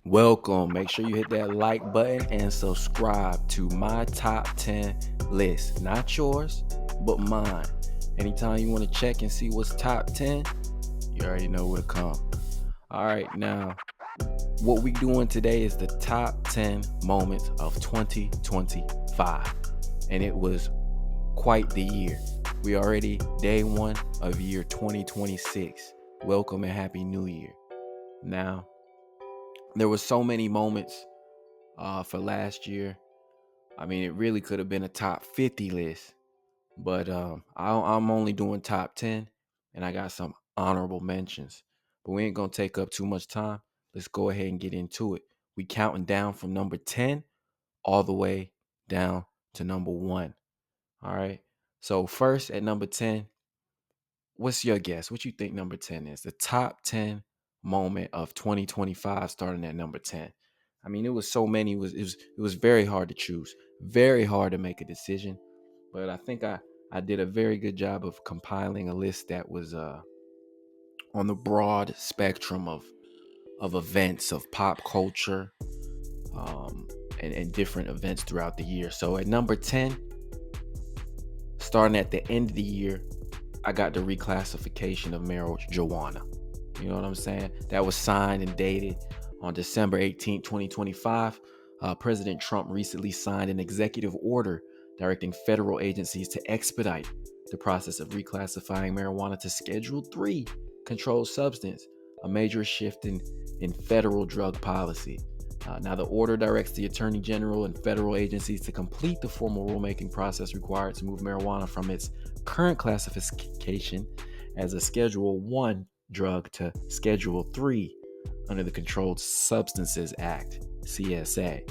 Welcome. Make sure you hit that like button and subscribe to my top 10 list. Not yours, but mine. Anytime you want to check and see what's top 10, you already know where to come. All right, now what we doing today is the top 10 moments of 2025. And it was quite the year. We already day one of year 2026. Welcome and happy new year. Now, there were so many moments for last year. I mean, it really could have been a top 50 list, but I'm only doing top 10, and I got some honorable mentions. But we ain't gonna take up too much time. Let's go ahead and get into it. We counting down from number 10 all the way down to number 1. All right. So first at number 10, what's your guess? What you think number 10 is? The top 10 moment of 2025 starting at number 10. I mean, it was so many. It was very hard to choose. Very hard to make a decision. But I think I did a very good job of compiling a list that was on the broad spectrum of events of pop culture um, and different events throughout the year. So at number 10, starting at the end of the year, I got the reclassification of marijuana. You know what I'm saying? That was signed and dated on December 18th, 2025. President Trump recently signed an executive order directing federal agencies to expedite the process of reclassifying marijuana to Schedule 3 controlled substance, a major shift in federal drug policy. Now, the order directs the Attorney General and federal agencies to complete the formal rulemaking process required to move marijuana from its current classification as a Schedule 1 drug to Schedule 3 under the Controlled Substances Act, CSA.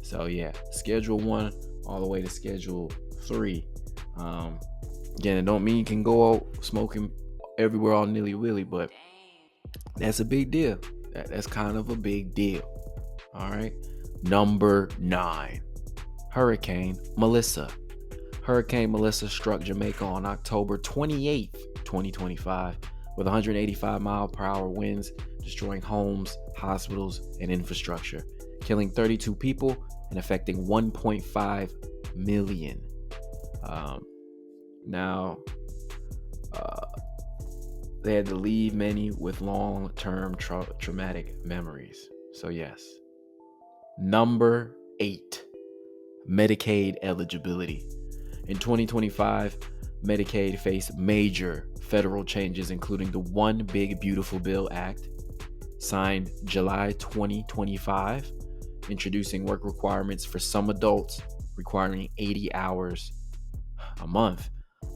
So, yeah, Schedule 1 all the way to Schedule 3. Again, it don't mean you can go out smoking everywhere all nilly-willy, but that's a big deal. That's kind of a big deal. All right. Number 9, Hurricane Melissa. Hurricane Melissa struck Jamaica on October 28th, 2025, with 185-mile-per-hour winds, destroying homes, hospitals, and infrastructure, killing 32 people and affecting 1.5 million. Now, they had to leave many with long-term traumatic memories. So, yes. Number 8, Medicaid eligibility. In 2025, Medicaid faced major federal changes, including the One Big Beautiful Bill Act, signed July 2025, introducing work requirements for some adults requiring 80 hours a month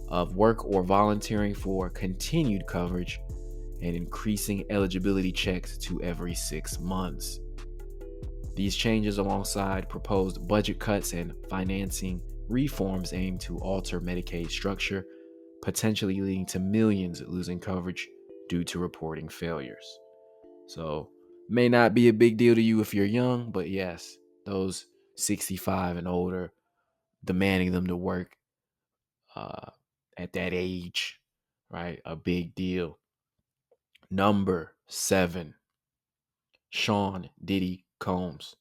of work or volunteering for continued coverage, and increasing eligibility checks to every 6 months. These changes, alongside proposed budget cuts and financing reforms, aim to alter Medicaid structure, potentially leading to millions losing coverage due to reporting failures. So, may not be a big deal to you if you're young, but yes, those 65 and older, demanding them to work uh, at that age, right? A big deal. Number 7, Sean Diddy Combs,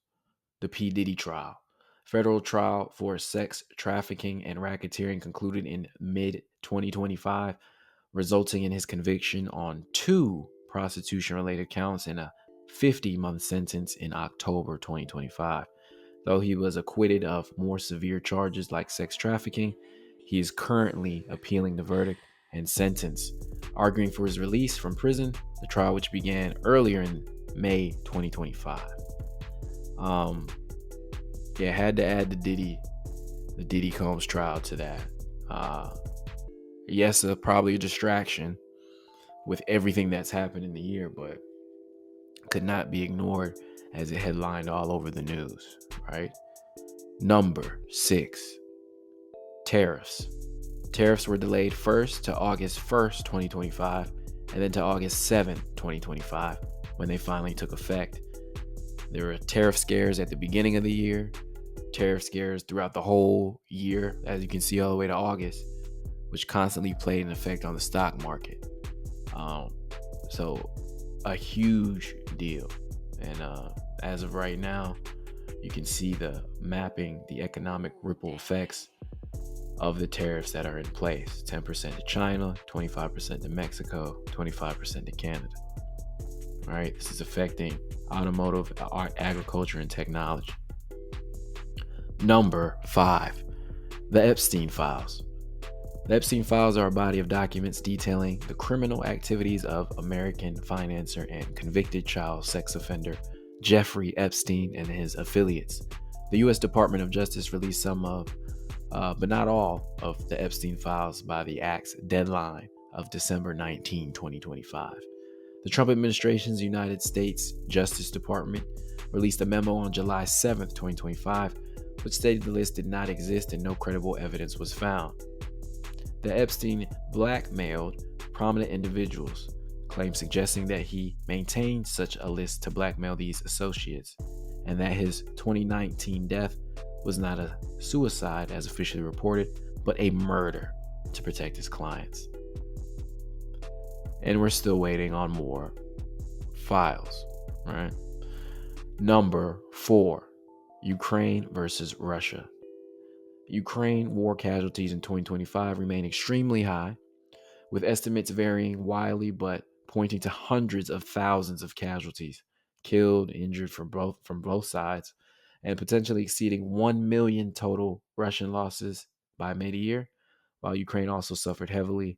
the P. Diddy trial. Federal trial for sex trafficking and racketeering concluded in mid 2025, resulting in his conviction on 2 prostitution related counts and a 50-month sentence in October 2025. Though he was acquitted of more severe charges like sex trafficking, he is currently appealing the verdict and sentence, arguing for his release from prison, the trial which began earlier in May 2025. Yeah, had to add the Diddy Combs trial to that. Yes, probably a distraction with everything that's happened in the year, but could not be ignored as it headlined all over the news, right? Number 6, tariffs. Tariffs were delayed first to August 1st, 2025, and then to August 7th, 2025, when they finally took effect. There were tariff scares at the beginning of the year, tariff scares throughout the whole year, as you can see all the way to August, which constantly played an effect on the stock market. So a huge deal. And As of right now, you can see the mapping, the economic ripple effects of the tariffs that are in place. 10% to China, 25% to Mexico, 25% to Canada. All right, this is affecting automotive, agriculture, and technology. Number 5, the Epstein Files. The Epstein Files are a body of documents detailing the criminal activities of American financier and convicted child sex offender Jeffrey Epstein and his affiliates. The U.S. Department of Justice released some of, but not all, of the Epstein Files by the Act's deadline of December 19, 2025. The Trump administration's United States Justice Department released a memo on July 7, 2025, which stated the list did not exist and no credible evidence was found. The Epstein blackmailed prominent individuals, claims suggesting that he maintained such a list to blackmail these associates, and that his 2019 death was not a suicide as officially reported, but a murder to protect his clients. And we're still waiting on more files, right? Number 4, Ukraine versus Russia. Ukraine war casualties in 2025 remain extremely high, with estimates varying wildly but pointing to hundreds of thousands of casualties, killed, injured from both sides, and potentially exceeding 1 million total Russian losses by mid-year, while Ukraine also suffered heavily,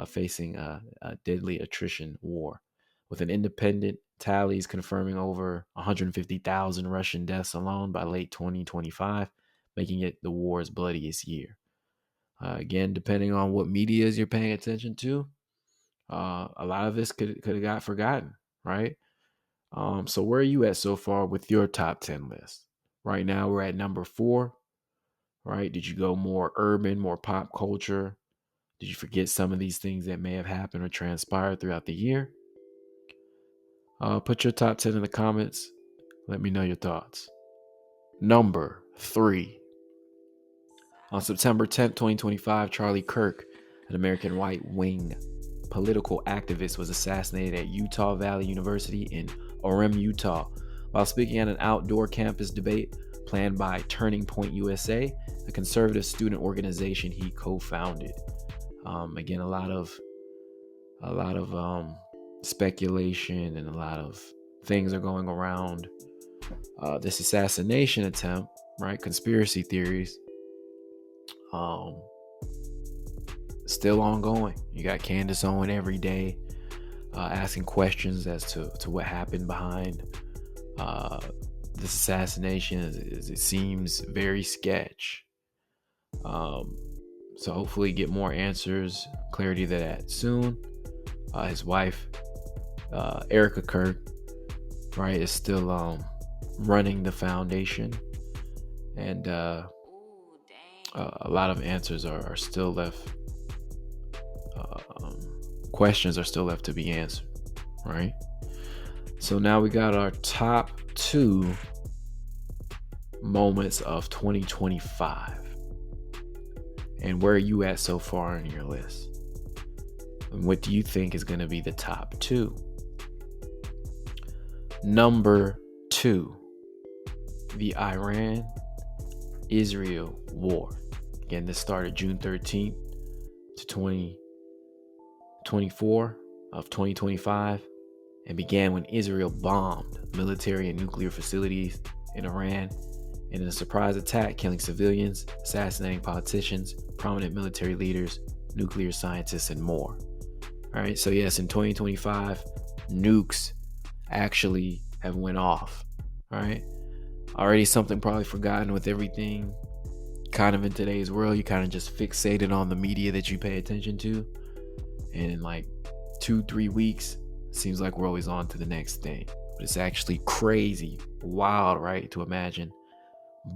facing a deadly attrition war, with an independent tallies confirming over 150,000 Russian deaths alone by late 2025, making it the war's bloodiest year. Again, depending on what medias you're paying attention to, a lot of this could have got forgotten, right? So where are you at so far with your top 10 list? Right now, we're at number 4, right? Did you go more urban, more pop culture? Did you forget some of these things that may have happened or transpired throughout the year? Put your top 10 in the comments. Let me know your thoughts. Number 3. On September 10th, 2025, Charlie Kirk, an American right-wing political activist, was assassinated at Utah Valley University in Orem, Utah, while speaking at an outdoor campus debate planned by Turning Point USA, a conservative student organization he co-founded. Again, a lot of speculation and a lot of things are going around this assassination attempt, right? Conspiracy theories. Still ongoing. You got Candace Owen every day asking questions as to what happened behind this assassination. It seems very sketch. So hopefully get more answers, clarity to that soon. His wife, Erica Kirk, right, is still running the foundation, and a lot of answers are still left. Questions are still left to be answered, right? So now we got our top 2 moments of 2025. And where are you at so far in your list? And what do you think is going to be the top 2? Number 2, the Iran-Israel war. Again, this started June 13th to 24 of 2025 and began when Israel bombed military and nuclear facilities in Iran in a surprise attack, killing civilians, assassinating politicians, prominent military leaders, nuclear scientists, and more. All right, so yes, in 2025, nukes actually have went off. All right, already something probably forgotten with everything kind of in today's world. You kind of just fixated on the media that you pay attention to, and in like 2-3 weeks, seems like we're always on to the next thing. But it's actually crazy, wild, right, to imagine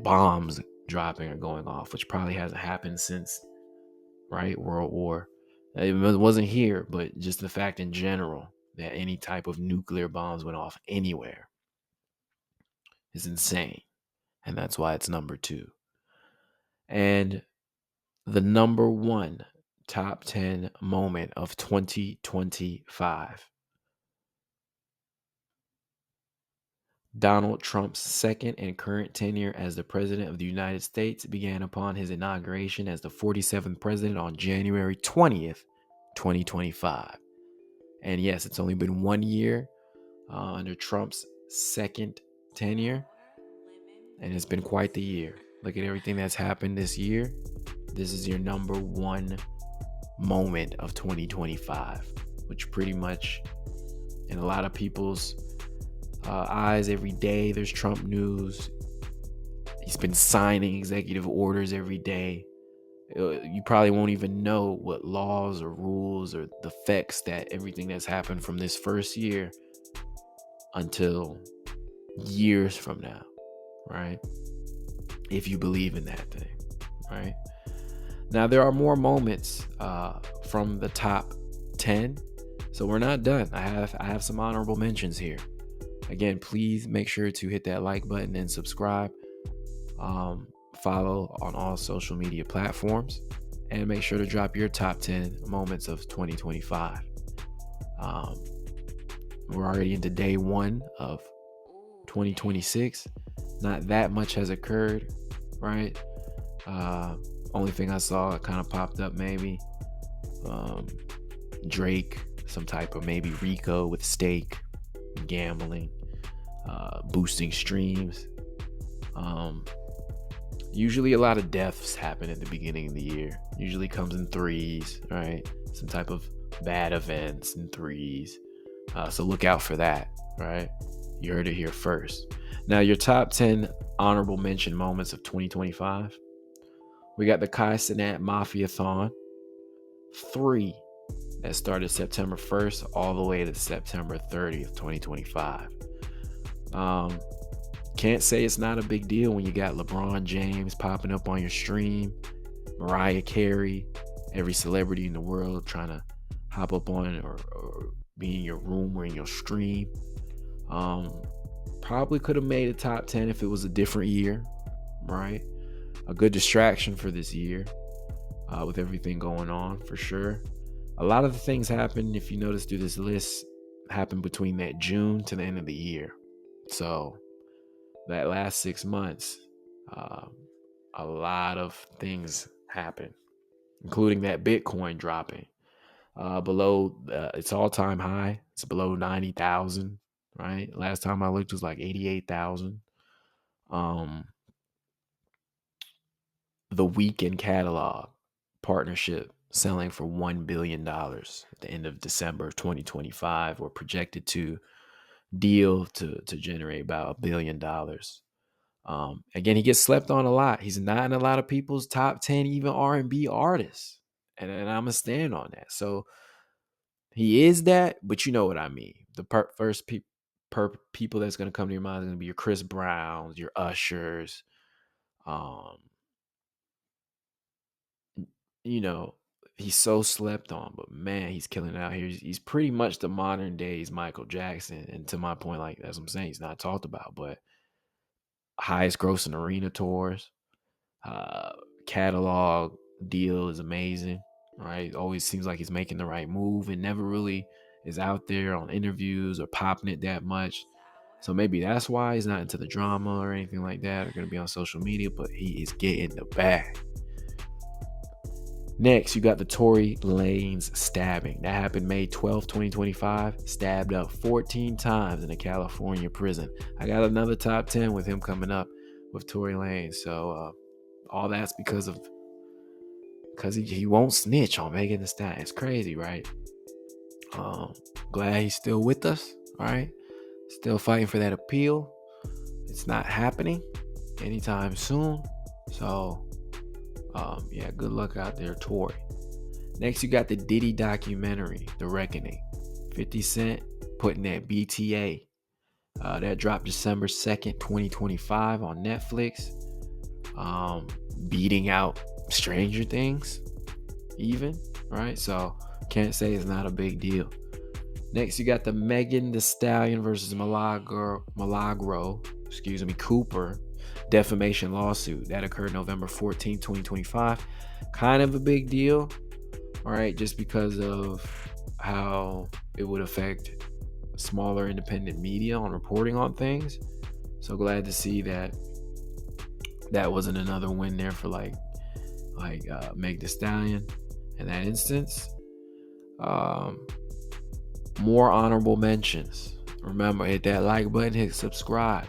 bombs dropping or going off, which probably hasn't happened since, right, World War. It wasn't here, but just the fact in general that any type of nuclear bombs went off anywhere is insane. And that's why it's number 2. And the number 1 top 10 moment of 2025. Donald Trump's second and current tenure as the President of the United States began upon his inauguration as the 47th President on January 20th, 2025. And yes, it's only been 1 year under Trump's second tenure, and it's been quite the year. Look at everything that's happened this year. This is your number one moment of 2025, which pretty much, in a lot of people's eyes, every day there's Trump news. He's been signing executive orders every day. You probably won't even know what laws or rules or the effects that everything that's happened from this first year until years from now, right? If you believe in that thing, right? Now, there are more moments from the top 10, so we're not done. I have some honorable mentions here. Again, please make sure to hit that like button and subscribe. Follow on all social media platforms, and make sure to drop your top 10 moments of 2025. We're already into day one of 2026. Not that much has occurred, right? Only thing I saw kind of popped up, maybe Drake, some type of maybe RICO with stake, gambling, boosting streams. Usually a lot of deaths happen at the beginning of the year. Usually comes in threes, right? Some type of bad events in threes. So look out for that, right? You heard it here first. Now, your top 10 honorable mention moments of 2025. We got the Kai Cenat Mafia-thon 3 that started September 1st all the way to September 30th, 2025. Can't say it's not a big deal when you got LeBron James popping up on your stream, Mariah Carey, every celebrity in the world trying to hop up on it or be in your room or in your stream. Probably could have made a top 10 if it was a different year, right? A good distraction for this year with everything going on, for sure. A lot of the things happen, if you notice through this list, happened between that June to the end of the year. So that last 6 months, a lot of things happened, including that Bitcoin dropping below its all-time high. It's below 90,000, right? Last time I looked, it was like 88,000. The Weekend Catalog partnership selling for $1 billion at the end of December of 2025, or projected to deal to generate about $1 billion. Again, he gets slept on a lot. He's not in a lot of people's top 10, even R&B artists. And I'm going to stand on that. So he is that, but you know what I mean. The first people that's going to come to your mind is going to be your Chris Browns, your Ushers. He's so slept on, but man, he's killing it out here. He's pretty much the modern days Michael Jackson. And to my point, like, that's what I'm saying, he's not talked about, but highest grossing arena tours, catalog deal is amazing, right? Always seems like he's making the right move and never really is out there on interviews or popping it that much. So maybe that's why he's not into the drama or anything like that, or going to be on social media, but he is getting the bag. Next, you got the Tory Lanez stabbing. That happened May 12, 2025. Stabbed up 14 times in a California prison. I got another top 10 with him coming up with Tory Lanez. So all that's because he won't snitch on Megan Thee Stallion. It's crazy, right? Glad he's still with us, all right? Still fighting for that appeal. It's not happening anytime soon. So yeah, good luck out there, Tory. Next, you got the Diddy documentary, The Reckoning. 50 Cent putting that BTA. That dropped December 2nd, 2025 on Netflix. Beating out Stranger Things, even, right? So can't say it's not a big deal. Next, you got the Megan Thee Stallion versus Milagro, Cooper defamation lawsuit that occurred November 14, 2025. Kind of a big deal, all right, just because of how it would affect smaller independent media on reporting on things. So glad to see that that wasn't another win there for Meg Thee Stallion in that instance. Um, more honorable mentions. Remember, hit that like button, hit subscribe.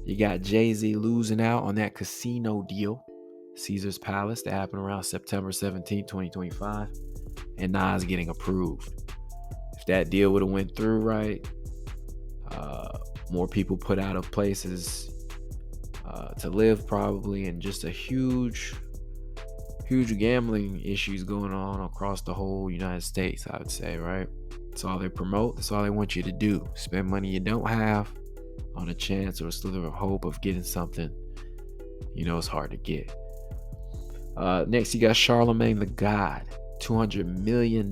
You got Jay-Z losing out on that casino deal, Caesar's Palace, that happened around September 17th, 2025, and Nas getting approved. If that deal would have went through right, more people put out of places to live probably, and just a huge gambling issues going on across the whole United States, I would say, right? That's all they promote. That's all they want you to do. Spend money you don't have on a chance or a slither of hope of getting something you know it's hard to get. Next, you got Charlemagne the God, $200 million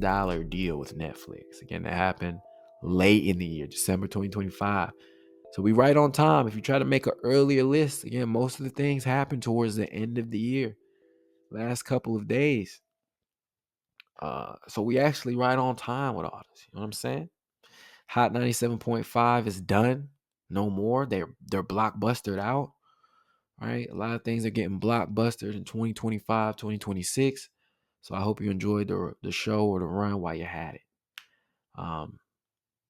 deal with Netflix. Again, that happened late in the year, December 2025. So we right on time. If you try to make an earlier list, again, most of the things happen towards the end of the year, last couple of days. So we actually right on time with all this. You know what I'm saying? Hot 97.5 is done. No more. They're blockbustered out. Right? A lot of things are getting blockbustered in 2025, 2026. So I hope you enjoyed the show or the run while you had it.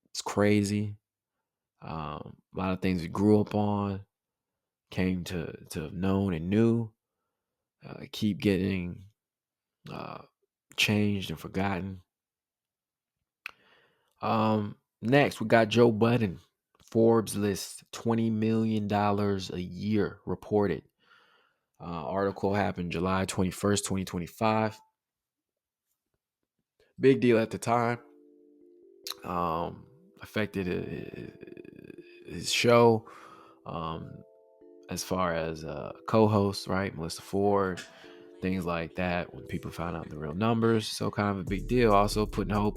It's crazy. A lot of things we grew up on, came to have known and knew, keep getting changed and forgotten. Next, we got Joe Budden. Forbes lists $20 million a year reported. Article happened July 21st, 2025. Big deal at the time. Affected his show as far as co-hosts, right? Melissa Ford, things like that. When people found out the real numbers, so kind of a big deal. Also putting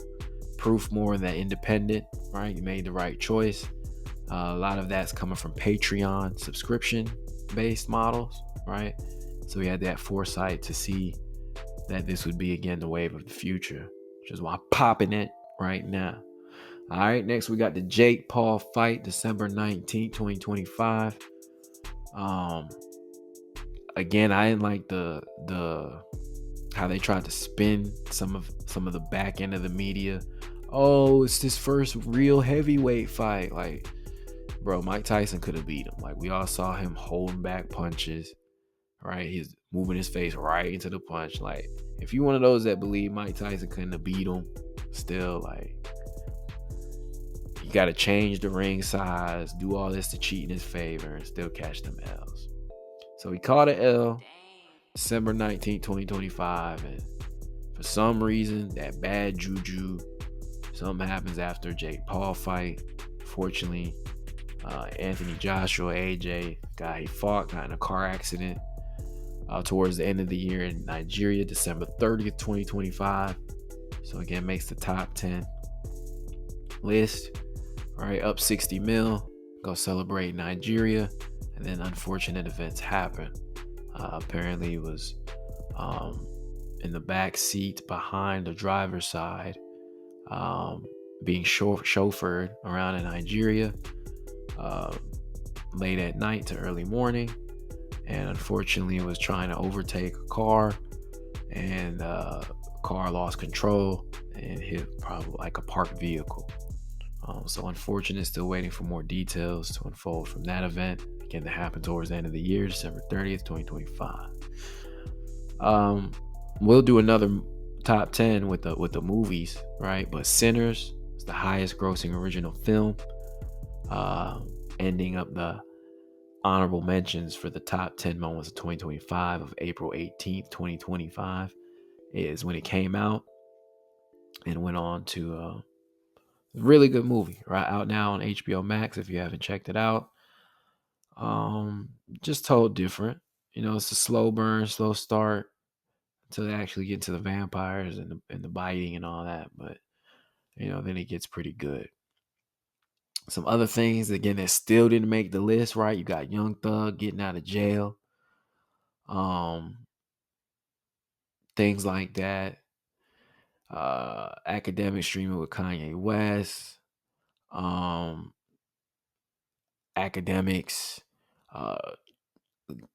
proof more in that independent, right? You made the right choice. A lot of that's coming from Patreon subscription-based models, right? So we had that foresight to see that this would be, again, the wave of the future, which is why I'm popping it right now. All right, next we got the Jake Paul fight, December 19th, 2025. Again, I didn't like the how they tried to spin some of the back end of the media. Oh, it's this first real heavyweight fight. Like, bro, Mike Tyson could have beat him. Like, we all saw him holding back punches, right? He's moving his face right into the punch. Like, if you one of those that believe Mike Tyson couldn't have beat him, still, like, you got to change the ring size, do all this to cheat in his favor, and still catch them L's. So he caught an L December 19th, 2025, and for some reason, that bad juju, something happens after Jake Paul fight. Fortunately, Anthony Joshua, AJ, guy he fought, got in a car accident towards the end of the year in Nigeria, December 30th, 2025. So again, makes the top 10 list. All right, up 60 mil, go celebrate Nigeria, and then unfortunate events happen. Apparently, he was in the back seat behind the driver's side, being chauffeured around in Nigeria late at night to early morning, and unfortunately was trying to overtake a car, and car lost control and hit probably like a parked vehicle. So unfortunate, still waiting for more details to unfold from that event. Again, that happened towards the end of the year, December 30th, 2025. We'll do another top 10 with the movies, right? But Sinners is the highest grossing original film, ending up the honorable mentions for the top 10 moments of 2025 of April 18th, 2025 is when it came out, and went on to really good movie, right? Out now on HBO Max if you haven't checked it out. Just told different. You know, it's a slow burn, slow start until they actually get to the vampires and the biting and all that. But, you know, then it gets pretty good. Some other things, again, that still didn't make the list, right? You got Young Thug getting out of jail. Things like that. Academic streaming with Kanye West. academics, uh,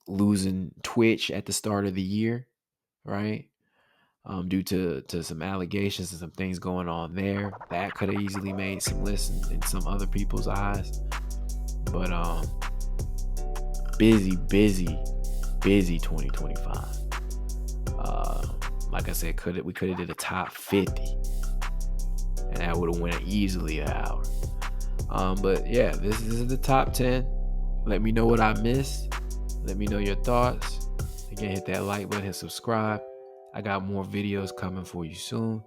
losing Twitch at the start of the year, right? Due to some allegations and some things going on there. That could have easily made some lists in some other people's eyes. But busy 2025. Like I said, we could have did a top 50, and that would have went easily an hour. But yeah, this is the top 10. Let me know what I missed. Let me know your thoughts. Again, hit that like button and subscribe. I got more videos coming for you soon.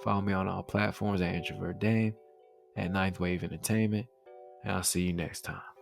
Follow me on all platforms at Introvert Dame, at Ninth Wave Entertainment, and I'll see you next time.